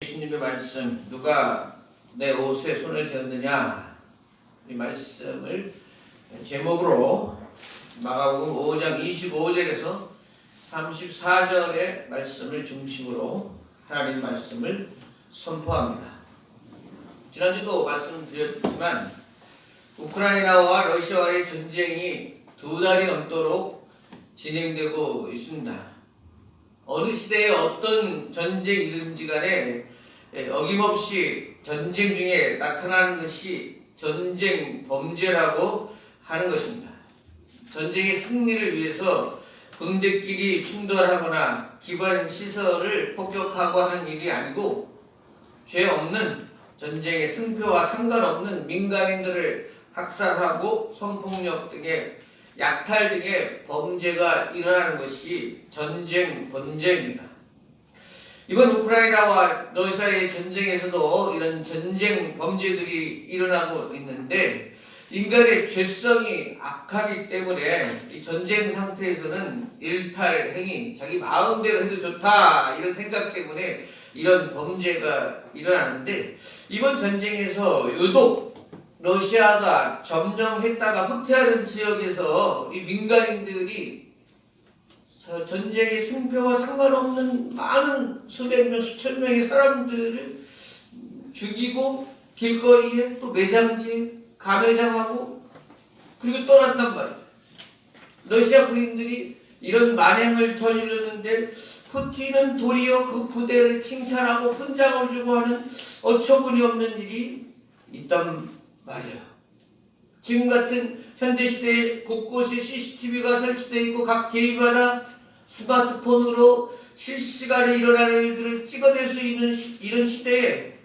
예수님의 말씀, 누가 내 옷에 손을 대었느냐, 이 말씀을 제목으로 마가복음 5장 25절에서 34절의 말씀을 중심으로 하나님 말씀을 선포합니다. 지난주도 말씀드렸지만 우크라이나와 러시아와의 전쟁이 2달이 넘도록 진행되고 있습니다. 어느 시대에 어떤 전쟁이든지 간에 어김없이 전쟁 중에 나타나는 것이 전쟁 범죄라고 하는 것입니다. 전쟁의 승리를 위해서 군대끼리 충돌하거나 기관 시설을 폭격하고 하는 일이 아니고 죄 없는 전쟁의 승패와 상관없는 민간인들을 학살하고 성폭력 등의 약탈 등의 범죄가 일어나는 것이 전쟁 범죄입니다. 이번 우크라이나와 러시아의 전쟁에서도 이런 전쟁 범죄들이 일어나고 있는데 인간의 죄성이 악하기 때문에 이 전쟁 상태에서는 일탈 행위, 자기 마음대로 해도 좋다 이런 생각 때문에 이런 범죄가 일어나는데 이번 전쟁에서 유독 러시아가 점령했다가 흑퇴하는 지역에서 이 민간인들이 전쟁의 승패와 상관없는 많은 수백 명, 수천 명의 사람들을 죽이고 길거리에 또 매장지에 가매장하고 그리고 떠난단 말이죠. 러시아 군인들이 이런 만행을 저지르는데 푸틴은 도리어 그 부대를 칭찬하고 훈장을 주고 하는 어처구니 없는 일이 있단 말이에요. 지금 같은 현대시대에 곳곳에 CCTV가 설치되어 있고 각 개인마다 스마트폰으로 실시간에 일어나는 일들을 찍어낼 수 있는 이런 시대에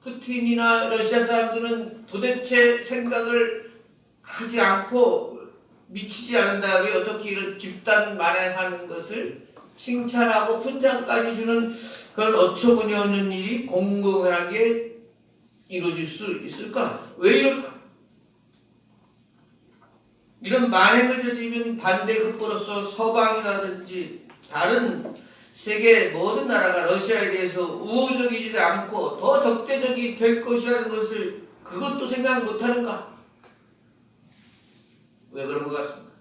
푸틴이나 러시아 사람들은 도대체 생각을 하지 않고 미치지 않은 다음에 어떻게 이런 집단 만행하는 것을 칭찬하고 훈장까지 주는 그런 어처구니 없는 일이 공공연하게 이루어질 수 있을까? 왜 이럴까? 이런 만행을 저지르면 반대급부로서 서방이라든지 다른 세계 모든 나라가 러시아에 대해서 우호적이지 않고 더 적대적이 될 것이라는 것을 그것도 생각 못하는가? 왜 그런 것 같습니까?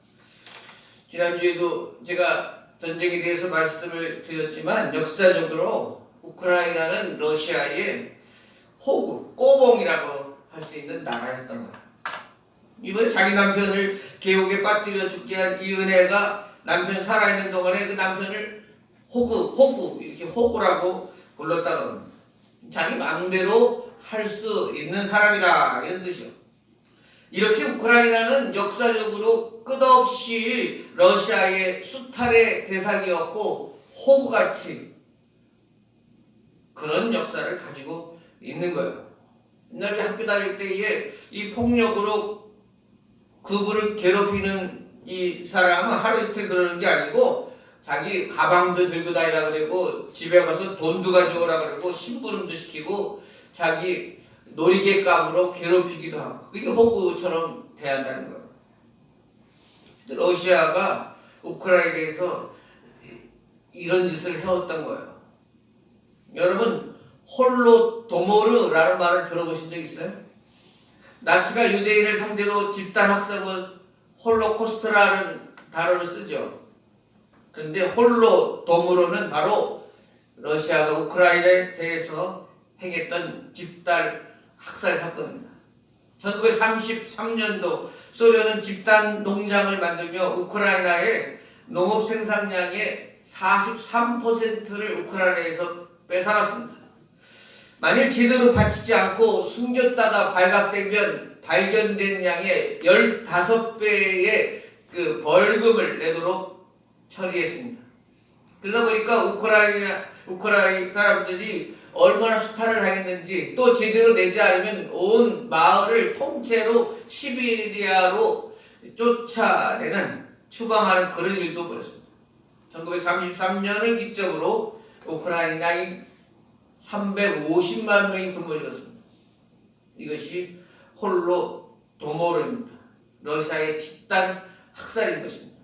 지난주에도 제가 전쟁에 대해서 말씀을 드렸지만 역사적으로 우크라이나는 러시아의 호구, 꼬봉이라고 할 수 있는 나라였던 거예요. 이번에 자기 남편을 계옥에 빠뜨려 죽게 한 이은혜가 남편 살아있는 동안에 그 남편을 호구 이렇게 호구라고 불렀다고 합니다. 자기 마음대로 할 수 있는 사람이다 이런 뜻이요. 이렇게 우크라이나는 역사적으로 끝없이 러시아의 수탈의 대상이었고 호구같이 그런 역사를 가지고 있는 거예요. 옛날에 학교 다닐 때에 이 폭력으로 그분을 괴롭히는 이 사람은 하루 이틀 그러는 게 아니고 자기 가방도 들고 다니라 그러고 집에 가서 돈도 가져오라 그러고 심부름도 시키고 자기 놀이개감으로 괴롭히기도 하고 그게 호구처럼 대한다는 거예요. 러시아가 우크라이나에 대해서 이런 짓을 해왔던 거예요. 여러분 홀로도모르라는 말을 들어보신 적 있어요? 나치가 유대인을 상대로 집단 학살과 홀로코스트라는 단어를 쓰죠. 그런데 홀로도모르는 바로 러시아가 우크라이나에 대해서 행했던 집단 학살 사건입니다. 1933년도 소련은 집단 농장을 만들며 우크라이나의 농업 생산량의 43%를 우크라이나에서 뺏어갔습니다. 만일 제대로 바치지 않고 숨겼다가 발각되면 발견된 양의 15배의 그 벌금을 내도록 처리했습니다. 그러다 보니까 우크라이나 사람들이 얼마나 수탈을 하겠는지 또 제대로 내지 않으면 온 마을을 통째로 시베리아로 쫓아내는 추방하는 그런 일도 벌였습니다. 1933년을 기점으로 우크라이나의 350만 명이 굶어들었습니다. 이것이 홀로도모르입니다. 러시아의 집단 학살인 것입니다.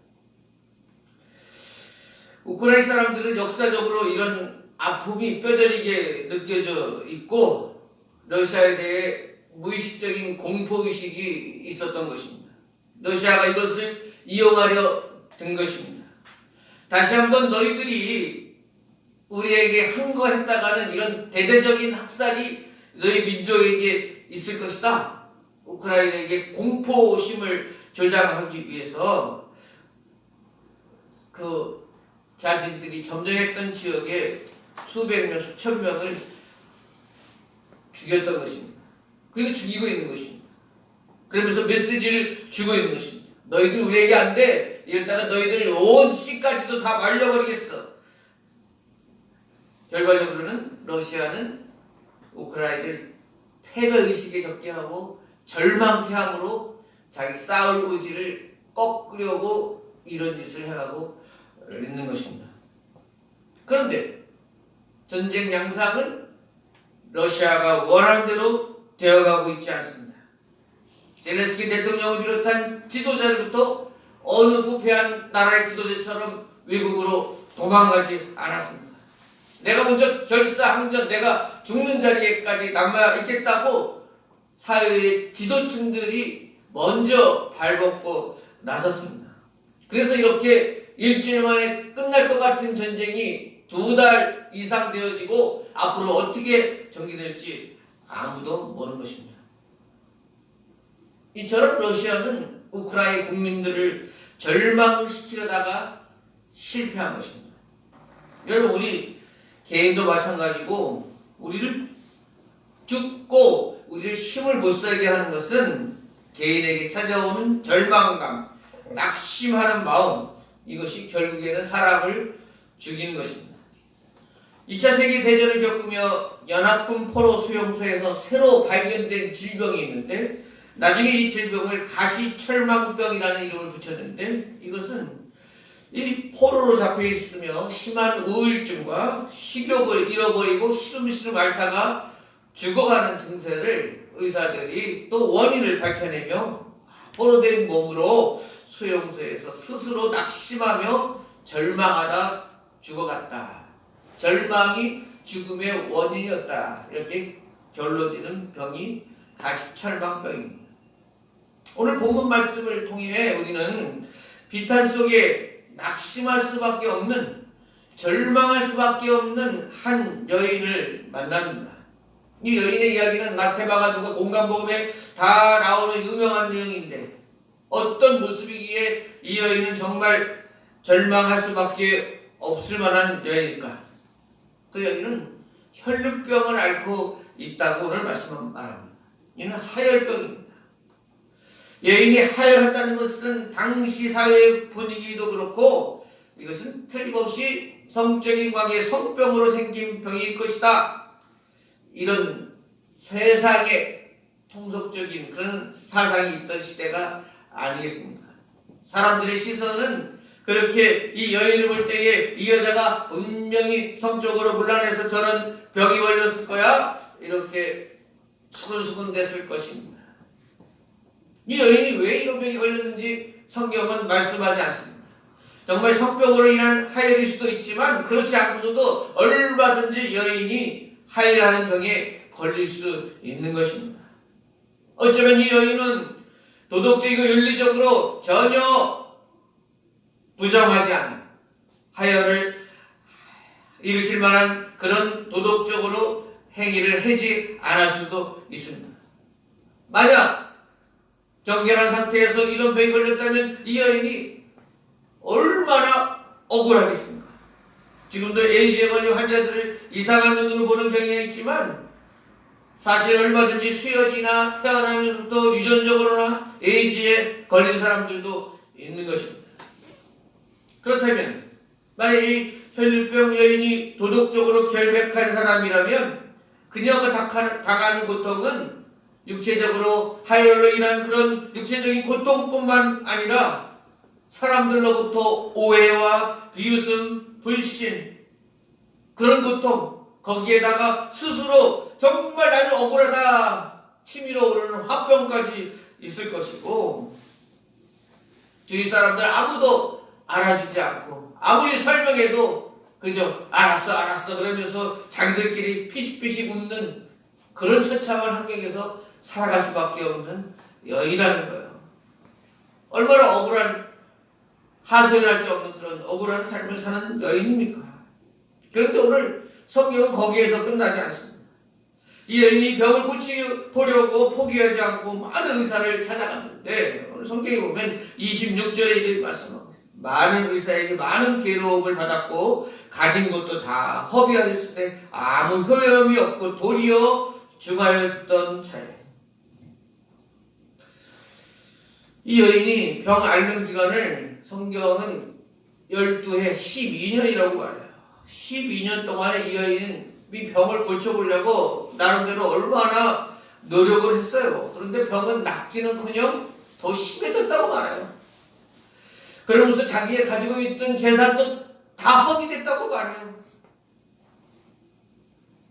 우크라이나 사람들은 역사적으로 이런 아픔이 뼈저리게 느껴져 있고 러시아에 대해 무의식적인 공포의식이 있었던 것입니다. 러시아가 이것을 이용하려 든 것입니다. 다시 한번 너희들이 우리에게 한 거 했다가는 이런 대대적인 학살이 너희 민족에게 있을 것이다. 우크라이나에게 공포심을 조장하기 위해서 그 자신들이 점령했던 지역에 수백 명, 수천 명을 죽였던 것입니다. 그리고 죽이고 있는 것입니다. 그러면서 메시지를 주고 있는 것입니다. 너희들 우리에게 안 돼. 이랬다가 너희들 온 씨까지도 다 말려버리겠어. 결과적으로는 러시아는 우크라이나를 패배의식에 적게 하고 절망케 함으로 자기 싸울 의지를 꺾으려고 이런 짓을 해가고 있는 것입니다. 그런데 전쟁 양상은 러시아가 원하는 대로 되어가고 있지 않습니다. 젤렌스키 대통령을 비롯한 지도자들부터 어느 부패한 나라의 지도자처럼 외국으로 도망가지 않았습니다. 내가 먼저 결사항전, 내가 죽는 자리에까지 남아있겠다고 사회의 지도층들이 먼저 발벗고 나섰습니다. 그래서 이렇게 일주일 만에 끝날 것 같은 전쟁이 2달 이상 되어지고 앞으로 어떻게 전개될지 아무도 모르는 것입니다. 이처럼 러시아는 우크라이나 국민들을 절망시키려다가 실패한 것입니다. 여러분, 우리 개인도 마찬가지고 우리를 죽고 우리를 힘을 못 살게 하는 것은 개인에게 찾아오는 절망감, 낙심하는 마음, 이것이 결국에는 사람을 죽이는 것입니다. 2차 세계대전을 겪으며 연합군 포로 수용소에서 새로 발견된 질병이 있는데 나중에 이 질병을 가시철망병이라는 이름을 붙였는데 이것은 이 포로로 잡혀 있으며 심한 우울증과 식욕을 잃어버리고 시름시름 앓다가 죽어가는 증세를 의사들이 또 원인을 밝혀내며 포로된 몸으로 수용소에서 스스로 낙심하며 절망하다 죽어갔다. 절망이 죽음의 원인이었다. 이렇게 결론지는 병이 가시철망병입니다. 오늘 본문 말씀을 통해 우리는 비탄 속에 낙심할 수밖에 없는, 절망할 수밖에 없는 한 여인을 만납니다. 이 여인의 이야기는 마태마가 누가 공간복음에 다 나오는 유명한 내용인데 어떤 모습이기에 이 여인은 정말 절망할 수밖에 없을 만한 여인일까? 그 여인은 혈루병을 앓고 있다고 오늘 말씀은 말합니다. 이는 하혈병입니다. 여인이 하혈한다는 것은 당시 사회의 분위기도 그렇고 이것은 틀림없이 성적인 관계, 성병으로 생긴 병일 것이다. 이런 세상의 통속적인 그런 사상이 있던 시대가 아니겠습니까? 사람들의 시선은 그렇게 이 여인을 볼 때에 이 여자가 분명히 성적으로 불안해서 저런 병이 걸렸을 거야 이렇게 수근수근 됐을 것입니다. 이 여인이 왜 이런 병이 걸렸는지 성경은 말씀하지 않습니다. 정말 성병으로 인한 하혈일 수도 있지만 그렇지 않고서도 얼마든지 여인이 하혈하는 병에 걸릴 수 있는 것입니다. 어쩌면 이 여인은 도덕적이고 윤리적으로 전혀 부정하지 않아 하혈을 일으킬 만한 그런 도덕적으로 행위를 하지 않을 수도 있습니다. 만약 정결한 상태에서 이런 병이 걸렸다면 이 여인이 얼마나 억울하겠습니까? 지금도 에이즈에 걸린 환자들을 이상한 눈으로 보는 경향이 있지만 사실 얼마든지 수혈이나 태어나면서부터 유전적으로나 에이즈에 걸린 사람들도 있는 것입니다. 그렇다면 만약 이 혈류병 여인이 도덕적으로 결백한 사람이라면 그녀가 당하는 고통은 육체적으로 하혈로 인한 그런 육체적인 고통뿐만 아니라 사람들로부터 오해와 비웃음, 불신, 그런 고통, 거기에다가 스스로 정말 나는 억울하다 치밀어 오르는 화병까지 있을 것이고 주위 사람들 아무도 알아주지 않고 아무리 설명해도 그죠? 알았어 그러면서 자기들끼리 피식피식 웃는 그런 처참한 환경에서 살아갈 수밖에 없는 여인이라는 거예요. 얼마나 억울한, 하소연할 데 없는 그런 억울한 삶을 사는 여인입니까? 그런데 오늘 성경은 거기에서 끝나지 않습니다. 이 여인이 병을 고치보려고 포기하지 않고 많은 의사를 찾아갔는데, 오늘 성경에 보면 26절에 이렇게 말씀합니다. 많은 의사에게 많은 괴로움을 받았고 가진 것도 다 허비하였으되 아무 효험이 없고 도리어 중하였던 차에, 이 여인이 병 앓는 기간을 성경은 12해 12년이라고 말해요. 12년 동안에 이 여인이 병을 고쳐보려고 나름대로 얼마나 노력을 했어요. 그런데 병은 낫기는커녕 더 심해졌다고 말해요. 그러면서 자기가 가지고 있던 재산도 다 허비됐다고 말해요.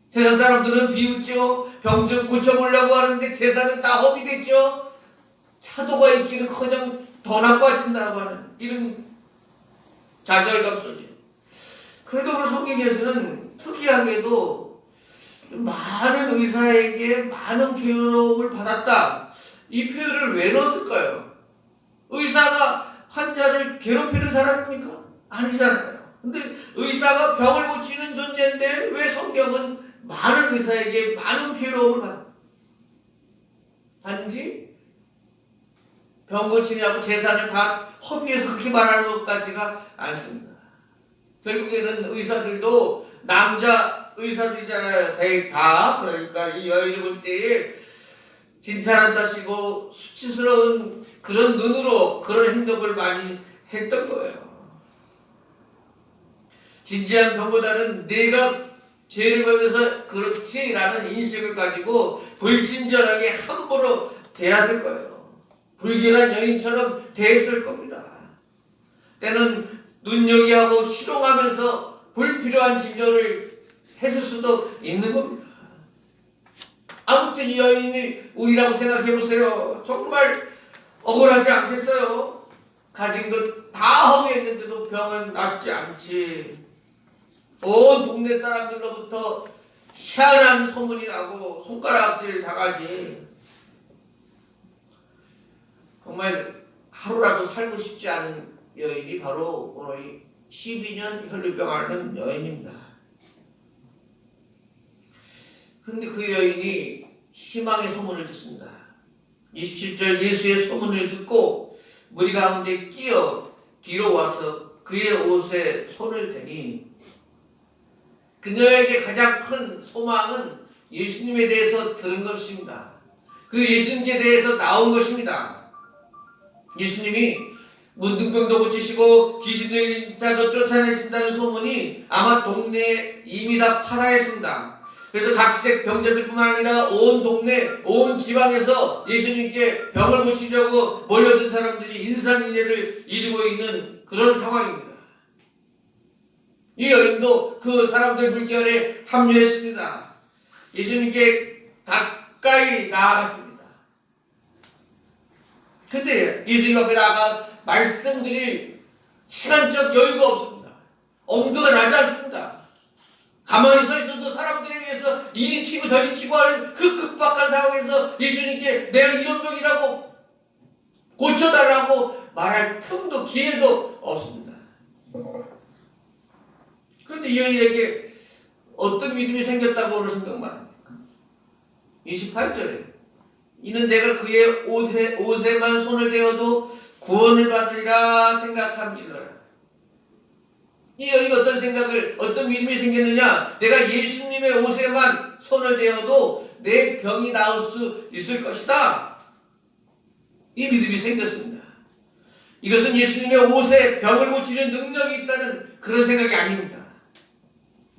세상 사람들은 비웃죠. 병 좀 고쳐보려고 하는데 재산은 다 허비됐죠. 차도가 있기는커녕 더 나빠진다고 하는 이런 좌절감 속에. 그래도 오늘 성경에서는 특이하게도 많은 의사에게 많은 괴로움을 받았다, 이 표현을 왜 넣었을까요? 의사가 환자를 괴롭히는 사람입니까? 아니잖아요. 근데 의사가 병을 고치는 존재인데 왜 성경은 많은 의사에게 많은 괴로움을 받았다? 단지 병 고치냐고 재산을 다 허비해서 그렇게 말하는 것 같지가 않습니다. 결국에는 의사들도 남자 의사들이잖아요. 다. 그러니까 이 여인을 볼 때에 진찰한다시고 수치스러운 그런 눈으로 그런 행동을 많이 했던 거예요. 진지한 병보다는 내가 죄를 범해서 그렇지라는 인식을 가지고 불친절하게 함부로 대했을 거예요. 불길한 여인처럼 대했을 겁니다. 때는 눈여겨하고 희롱하면서 불필요한 진료를 했을 수도 있는 겁니다. 아무튼 이 여인이 우리라고 생각해보세요. 정말 억울하지 않겠어요? 가진 것 다 허비했는데도 병은 낫지 않지. 온 동네 사람들로부터 희한한 소문이 나고 손가락질 당하지. 정말 하루라도 살고 싶지 않은 여인이 바로 오늘 12년 혈류병 앓는 여인입니다. 그런데 그 여인이 희망의 소문을 듣습니다. 27절, 예수의 소문을 듣고 무리 가운데 끼어 뒤로 와서 그의 옷에 손을 대니, 그녀에게 가장 큰 소망은 예수님에 대해서 들은 것입니다. 그리고 예수님께 대해서 나온 것입니다. 예수님이 문둥병도 고치시고 귀신 들린 자도 쫓아내신다는 소문이 아마 동네에 이미 다 파다했습니다. 그래서 각색 병자들뿐만 아니라 온 동네, 온 지방에서 예수님께 병을 고치려고 몰려든 사람들이 인산인해를 이루고 있는 그런 상황입니다. 이 여인도 그 사람들 물결에 합류했습니다. 예수님께 가까이 나아갔습니다. 근데 예수님 앞에 나아가 말씀드릴 시간적 여유가 없습니다. 엄두가 나지 않습니다. 가만히 서 있어도 사람들에 의해서 이리 치고 저리 치고 하는 그 급박한 상황에서 예수님께 내가 이런 병이라고 고쳐달라고 말할 틈도 기회도 없습니다. 그런데 이 여인에게 어떤 믿음이 생겼다고 오늘 생각만 합니까? 28절에 이는 내가 그의 옷에만 손을 대어도 구원을 받으리라 생각함이라. 이 여인 어떤 믿음이 생겼느냐? 내가 예수님의 옷에만 손을 대어도 내 병이 나을 수 있을 것이다. 이 믿음이 생겼습니다. 이것은 예수님의 옷에 병을 고치는 능력이 있다는 그런 생각이 아닙니다.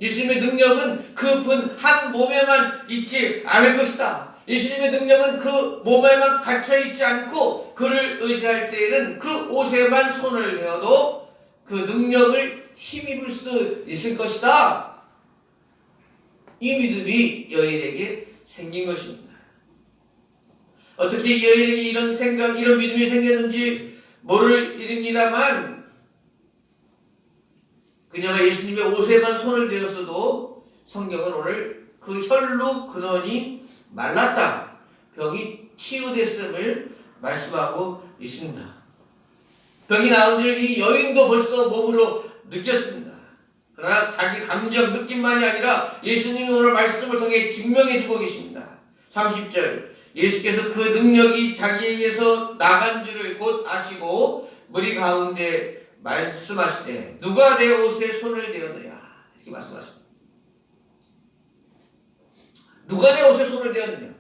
예수님의 능력은 그 분 한 몸에만 있지 않을 것이다. 예수님의 능력은 그 몸에만 갇혀있지 않고 그를 의지할 때에는 그 옷에만 손을 대어도 그 능력을 힘입을 수 있을 것이다. 이 믿음이 여인에게 생긴 것입니다. 어떻게 이 여인에게 이런 생각, 이런 믿음이 생겼는지 모를 일입니다만 그녀가 예수님의 옷에만 손을 대었어도 성경은 오늘 그 혈루 근원이 말랐다, 병이 치유됐음을 말씀하고 있습니다. 병이 나은 줄 이 여인도 벌써 몸으로 느꼈습니다. 그러나 자기 감정 느낌만이 아니라 예수님이 오늘 말씀을 통해 증명해 주고 계십니다. 30절, 예수께서 그 능력이 자기에게서 나간 줄을 곧 아시고 무리 가운데 말씀하시되 누가 내 옷에 손을 대었느냐, 이렇게 말씀하십니다. 누가 내 옷에 손을 대었느냐?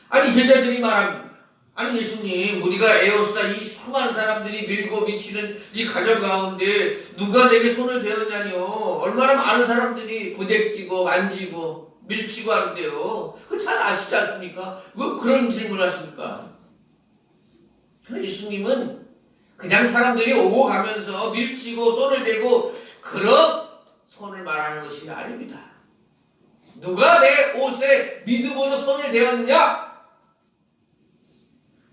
아니, 제자들이 말합니다. 아니, 예수님, 우리가 에워싸 이 수많은 사람들이 밀고 미치는 이 가정 가운데 누가 내게 손을 대었냐니요. 얼마나 많은 사람들이 부대끼고 만지고 밀치고 하는데요. 그거 잘 아시지 않습니까? 왜 그런 질문을 하십니까? 그러나 예수님은 그냥 사람들이 오고 가면서 밀치고 손을 대고 그런 손을 말하는 것이 아닙니다. 누가 내 옷에 믿음으로 손을 대었느냐?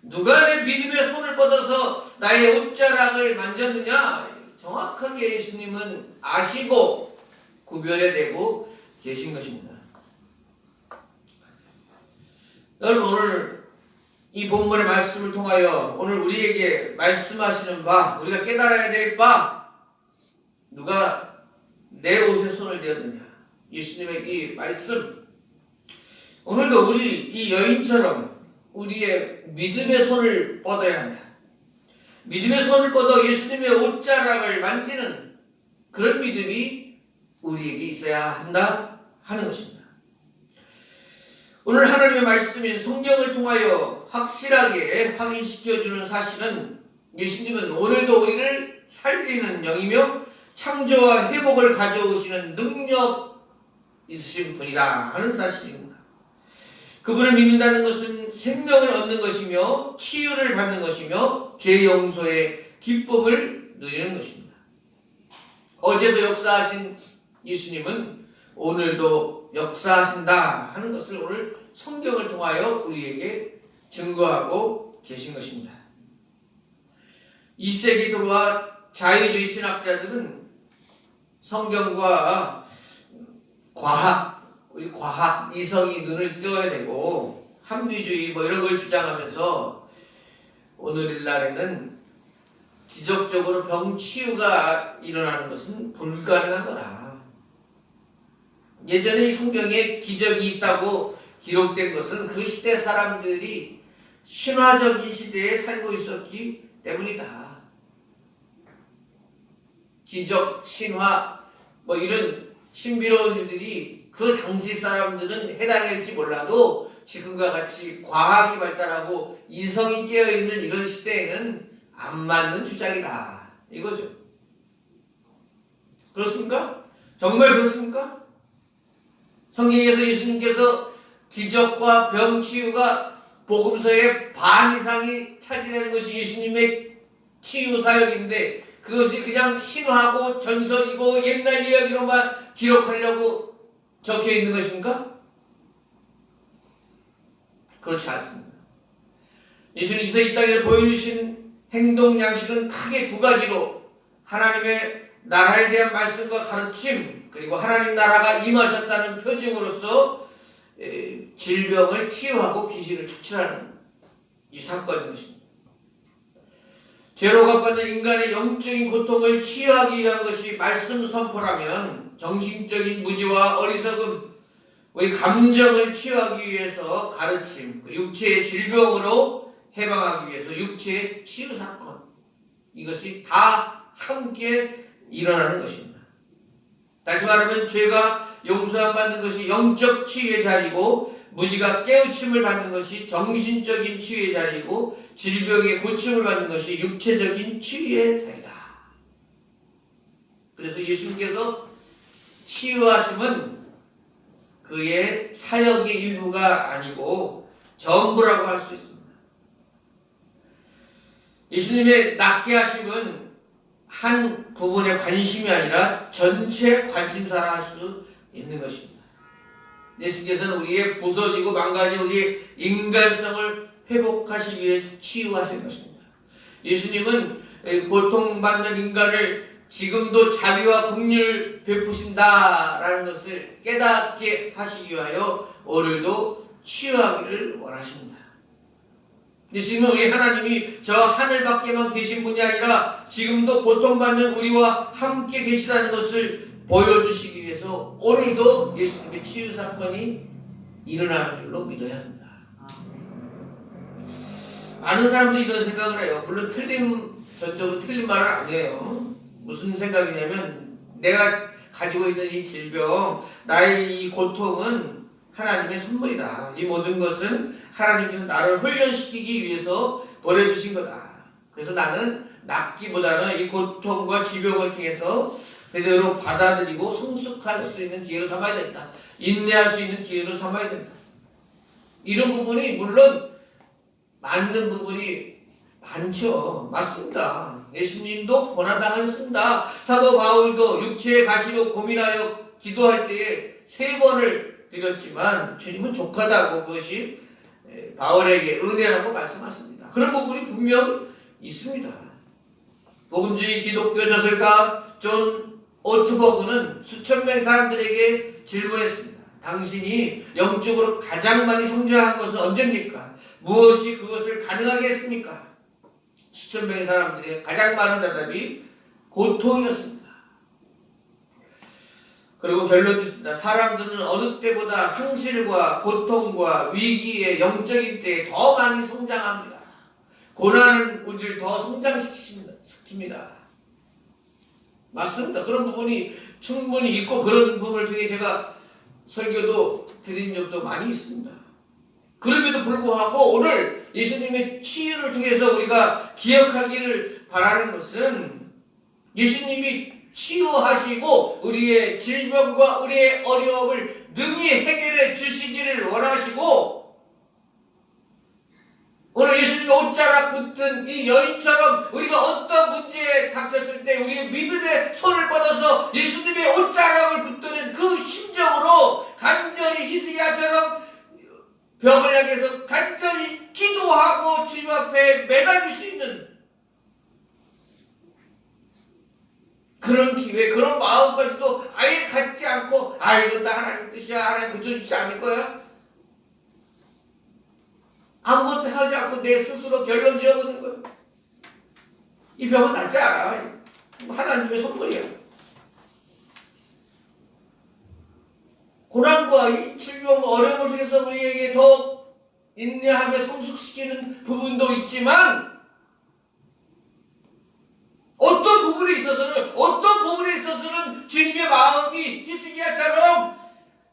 누가 내 믿음의 손을 뻗어서 나의 옷자락을 만졌느냐? 정확하게 예수님은 아시고 구별해내고 계신 것입니다. 여러분, 오늘 이 본문의 말씀을 통하여 오늘 우리에게 말씀하시는 바, 우리가 깨달아야 될 바, 누가 내 옷에 손을 대었느냐? 예수님의 이 말씀, 오늘도 우리 이 여인처럼 우리의 믿음의 손을 뻗어야 한다. 믿음의 손을 뻗어 예수님의 옷자락을 만지는 그런 믿음이 우리에게 있어야 한다 하는 것입니다. 오늘 하나님의 말씀인 성경을 통하여 확실하게 확인시켜주는 사실은 예수님은 오늘도 우리를 살리는 영이며 창조와 회복을 가져오시는 능력 있으신 분이다 하는 사실입니다. 그분을 믿는다는 것은 생명을 얻는 것이며 치유를 받는 것이며 죄 용서의 기쁨을 누리는 것입니다. 어제도 역사하신 예수님은 오늘도 역사하신다 하는 것을 오늘 성경을 통하여 우리에게 증거하고 계신 것입니다. 2세기 들어와 자유주의 신학자들은 성경과 우리 과학, 이성이 눈을 띄어야 되고 합리주의 이런 걸 주장하면서 오늘날에는 기적적으로 병 치유가 일어나는 것은 불가능한 거다. 예전에 이 성경에 기적이 있다고 기록된 것은 그 시대 사람들이 신화적인 시대에 살고 있었기 때문이다. 기적, 신화 이런 신비로운 일들이 그 당시 사람들은 해당할지 몰라도 지금과 같이 과학이 발달하고 이성이 깨어있는 이런 시대에는 안 맞는 주장이다 이거죠. 그렇습니까? 정말 그렇습니까? 성경에서 예수님께서 기적과 병치유가 복음서의 반 이상이 차지되는 것이 예수님의 치유 사역인데 그것이 그냥 신화고 전설이고 옛날 이야기로만 기록하려고 적혀 있는 것입니까? 그렇지 않습니다. 예수님께서 이 땅에 보여주신 행동 양식은 크게 두 가지로 하나님의 나라에 대한 말씀과 가르침 그리고 하나님 나라가 임하셨다는 표징으로서 질병을 치유하고 귀신을 축출하는 이 사건인 것입니다. 죄로 갚받는 인간의 영적인 고통을 치유하기 위한 것이 말씀 선포라면 정신적인 무지와 어리석음, 우리 감정을 치유하기 위해서 가르침, 육체의 질병으로 해방하기 위해서 육체의 치유 사건, 이것이 다 함께 일어나는 것입니다. 다시 말하면 죄가 용서함 받는 것이 영적 치유의 자리고 무지가 깨우침을 받는 것이 정신적인 치유의 자리고 질병의 고침을 받는 것이 육체적인 치유의 자리다. 그래서 예수님께서 치유하심은 그의 사역의 일부가 아니고 전부라고 할 수 있습니다. 예수님의 낫게 하심은 한 부분의 관심이 아니라 전체 관심사라 할 수 있는 것입니다. 예수님께서는 우리의 부서지고 망가진 우리의 인간성을 회복하시기 위해 치유하신 것입니다. 예수님은 고통받는 인간을 지금도 자비와 긍휼 베푸신다라는 것을 깨닫게 하시기 위하여 오늘도 치유하기를 원하십니다. 예수님은 우리 하나님이 저 하늘 밖에만 계신 분이 아니라 지금도 고통받는 우리와 함께 계시다는 것을 보여주시기 위해서 오늘도 예수님의 치유 사건이 일어나는 줄로 믿어야 합니다. 많은 사람들이 이런 생각을 해요. 물론 전적으로 틀린 말은 아니에요. 무슨 생각이냐면 내가 가지고 있는 이 질병, 나의 이 고통은 하나님의 선물이다. 이 모든 것은 하나님께서 나를 훈련시키기 위해서 보내주신 거다. 그래서 나는 낫기보다는 이 고통과 질병을 통해서 그대로 받아들이고 성숙할 수 있는 기회로 삼아야 된다. 인내할 수 있는 기회로 삼아야 된다. 이런 부분이 물론 맞는 부분이 많죠. 맞습니다. 예수님도 고난당하셨습니다. 사도 바울도 육체의 가시로 고민하여 기도할 때에 3번을 드렸지만 주님은 족하다고 그것이 바울에게 은혜라고 말씀하십니다. 그런 부분이 분명 있습니다. 복음주의 기독교 저술가 존 오트버그는 수천 명의 사람들에게 질문했습니다. 당신이 영적으로 가장 많이 성장한 것은 언제입니까? 무엇이 그것을 가능하게 했습니까? 수천 명의 사람들의 가장 많은 대답이 고통이었습니다. 그리고 결론 짓습니다. 사람들은 어느 때보다 상실과 고통과 위기의 영적인 때에 더 많이 성장합니다. 고난은 우리를 더 성장시킵니다. 맞습니다. 그런 부분이 충분히 있고 그런 부분을 통해 제가 설교도 드린 적도 많이 있습니다. 그럼에도 불구하고 오늘 예수님의 치유를 통해서 우리가 기억하기를 바라는 것은 예수님이 치유하시고 우리의 질병과 우리의 어려움을 능히 해결해 주시기를 원하시고 오늘 예수님의 옷자락 붙은 이 여인처럼 우리가 어떤 문제에 닥쳤을 때 우리의 믿음의 손을 뻗어서 예수님의 옷자락을 붙드는 그 심정으로 간절히 히스기야처럼 벽을 향해서 간절히 기도하고 주님 앞에 매달릴 수 있는 그런 기회, 그런 마음까지도 아예 갖지 않고 이건 다 하나님 뜻이야, 하나님 고쳐주지 않을 거야? 아무것도 하지 않고 내 스스로 결론 지어보는 거야. 이 병은 낫지 않아. 하나님의 선물이야. 고난과 이 질병과 어려움을 통해서 우리에게 더 인내하며 성숙시키는 부분도 있지만 어떤 부분에 있어서는 주님의 마음이 히스기야처럼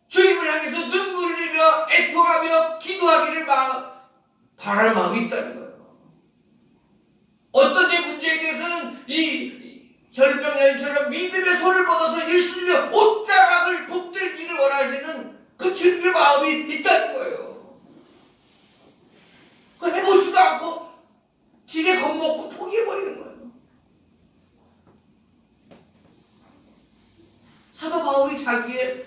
주님을 향해서 눈물을 흘리며 애통하며 기도하기를 바랄 마음이 있다는 거예요. 어떤 내 문제에 대해서는 이 절병 여인처럼 믿음의 손을 뻗어서 예수님의 옷자락을 붙들기를 원하시는 그 주님의 마음이 있다는 거예요. 그 해보지도 않고 지게 겁먹고 포기해버리는 거예요. 사도 바울이 자기의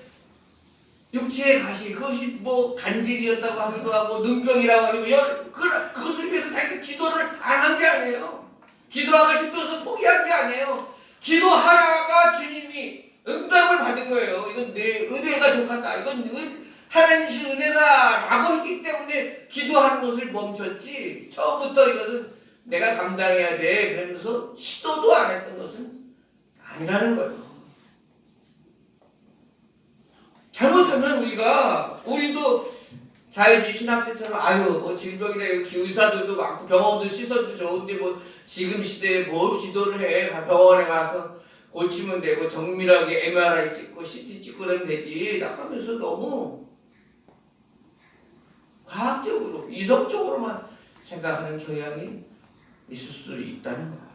육체의 가시, 그것이 뭐 간질이었다고 하기도 하고 눈병이라고 하기도 그것을 위해서 자기가 기도를 안 한 게 아니에요. 기도하기가 힘들어서 포기한 게 아니에요. 기도하다가 주님이 응답을 받은 거예요. 이건 내 은혜가 족한다. 이건 하나님 주신 은혜다 라고 했기 때문에 기도하는 것을 멈췄지, 처음부터 이것은 내가 감당해야 돼 그러면서 시도도 안 했던 것은 아니라는 거예요. 잘못하면 우리도 자유주의 신학자처럼 뭐 질병이나 의사들도 많고 병원도 시설도 좋은데 뭐 지금 시대에 뭘 기도를 해, 병원에 가서 고치면 되고 정밀하게 MRI 찍고 CT 찍고 그러면 되지 하면서 너무 과학적으로 이성적으로만 생각하는 경향이 있을 수 있다는 거야.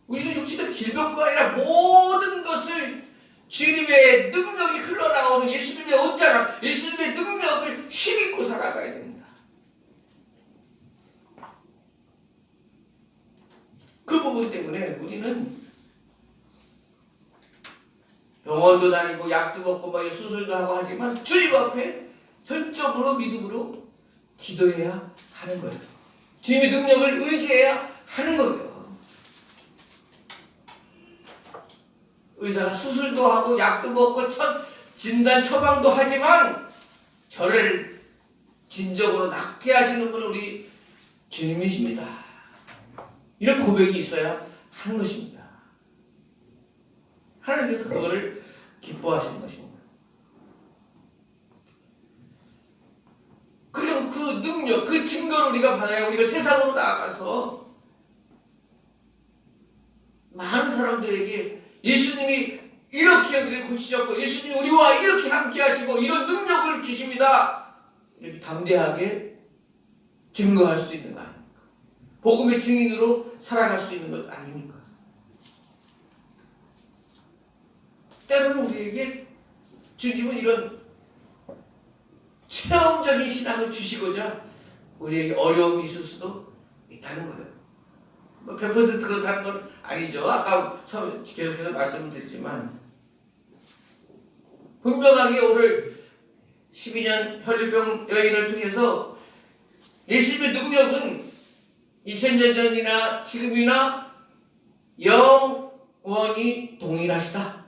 우리는 육체적 질병뿐 아니라 모든 것을 주님의 능력이 흘러나오는 예수님의 옷자락, 예수님의 능력을 힘입고 살아가야 됩니다. 그 부분 때문에 우리는 병원도 다니고 약도 먹고 막 수술도 하고 하지만 주님 앞에 전적으로 믿음으로 기도해야 하는 거예요. 주님의 능력을 의지해야 하는 거예요. 의사가 수술도 하고 약도 먹고 진단 처방도 하지만 저를 진정으로 낫게 하시는 분은 우리 주님이십니다. 이런 고백이 있어야 하는 것입니다. 하나님께서 그거를 기뻐하시는 것입니다. 그리고 그 능력, 그 증거를 우리가 받아야 우리가 세상으로 나아가서 많은 사람들에게 예수님이 이렇게 우리를 고치셨고 예수님이 우리와 이렇게 함께 하시고 이런 능력을 주십니다. 이렇게 담대하게 증거할 수 있는 거 아닙니까? 복음의 증인으로 살아갈 수 있는 것 아닙니까? 때로는 우리에게 주님은 이런 체험적인 신앙을 주시고자 우리에게 어려움이 있을 수도 있다는 거예요. 100% 그렇다는 건 아니죠. 아까 처음에 계속해서 말씀을 드리지만 분명하게 오늘 12년 혈류병 여인을 통해서 예수님의 능력은 2000년 전이나 지금이나 영원히 동일하시다.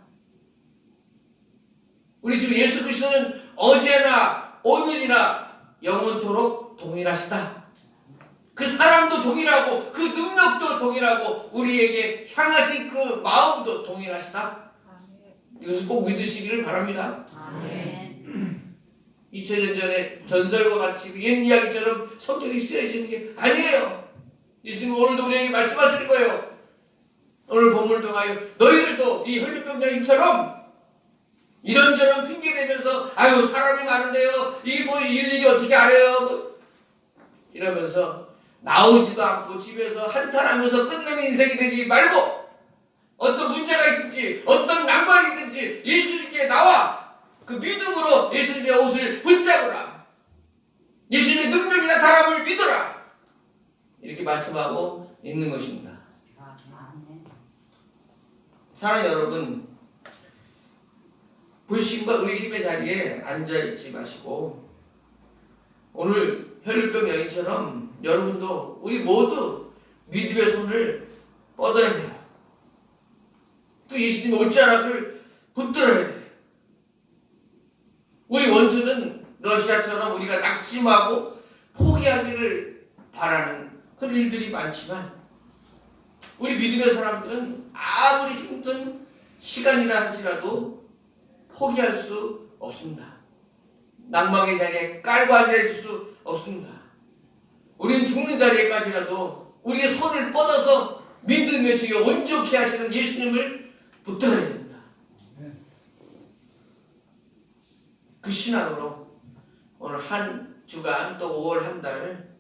우리 지금 예수 그리스도는 어제나 오늘이나 영원토록 동일하시다. 그 사랑도 동일하고 그 능력도 동일하고 우리에게 향하신 그 마음도 동일하시다. 이것을 꼭 믿으시기를 바랍니다. 아멘. 2000년 전에 전설과 같이 옛 이야기처럼 성격이 쓰여지는 게 아니에요. 예수님 오늘도 우리에게 말씀하실 거예요. 오늘 본문을 통하여 너희들도 이 혈류병 여인처럼 이런저런 핑계대면서 아유 사람이 많은데요 이게 뭐 일일이 어떻게 알아요 이러면서 나오지도 않고 집에서 한탄하면서 끝내는 인생이 되지 말고 어떤 문제가 있든지 어떤 난관이 있든지 예수님께 나와 그 믿음으로 예수님의 옷을 붙잡으라. 예수님의 능력이 나타남을 믿어라. 이렇게 말씀하고 있는 것입니다. 사랑하는 여러분, 불신과 의심의 자리에 앉아있지 마시고 오늘 혈류병 여인처럼 여러분도 우리 모두 믿음의 손을 뻗어야 돼요. 또 예수님 올 자락을 붙들어야 돼요. 우리 원수는 러시아처럼 우리가 낙심하고 포기하기를 바라는 그런 일들이 많지만 우리 믿음의 사람들은 아무리 힘든 시간이라 할지라도 포기할 수 없습니다. 낭망의 자리에 깔고 앉아있을 수 없습니다. 우리는 죽는 자리에까지라도 우리의 손을 뻗어서 믿음의 주여 온전케 하시는 예수님을 붙들어야 됩니다. 그 신앙으로 오늘 한 주간 또 5월 한 달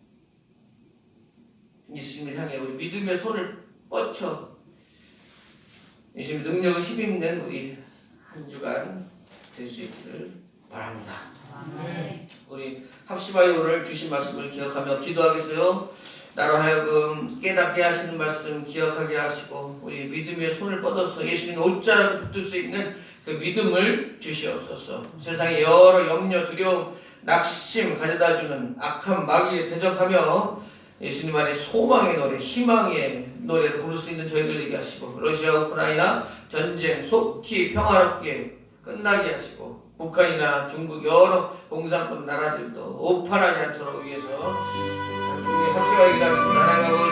예수님을 향해 우리 믿음의 손을 뻗쳐 예수님의 능력을 힘입는 우리 한 주간 될 수 있기를 바랍니다. 우리 합심하여 오늘 주신 말씀을 기억하며 기도하겠어요. 나로 하여금 깨닫게 하시는 말씀 기억하게 하시고 우리 믿음의 손을 뻗어서 예수님의 옷자락을 붙들 수 있는 그 믿음을 주시옵소서. 세상의 여러 염려, 두려움, 낙심 가져다주는 악한 마귀에 대적하며 예수님 안에 소망의 노래, 희망의 노래를 부를 수 있는 저희들 되게 하시고 러시아, 우크라이나 전쟁 속히 평화롭게 끝나게 하시고 북한이나 중국 여러 동상권 나라들도 오판하지 않도록 위해서 우리 합시하게 기도하겠습니다. 하나님